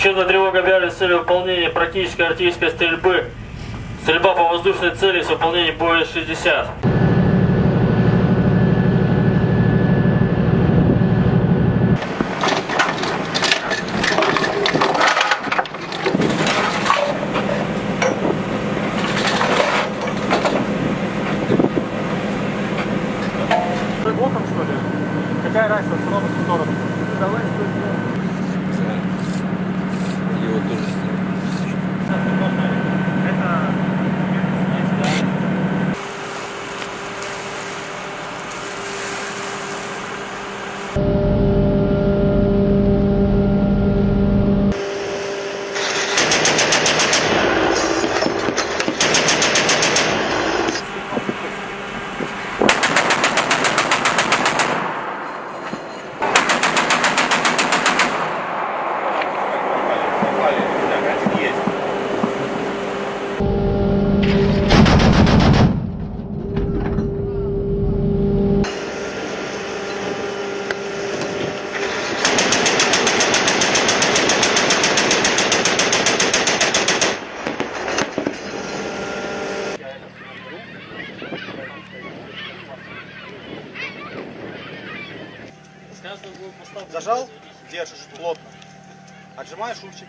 Учебная тревога объявлена с целью выполнения практической артиллерийской стрельбы. Стрельба по воздушной цели с выполнением боя 60. Боком, что ли? Какая разница, в сторону? Давай, Его тоже зажал, держишь плотно. Отжимаешь уши.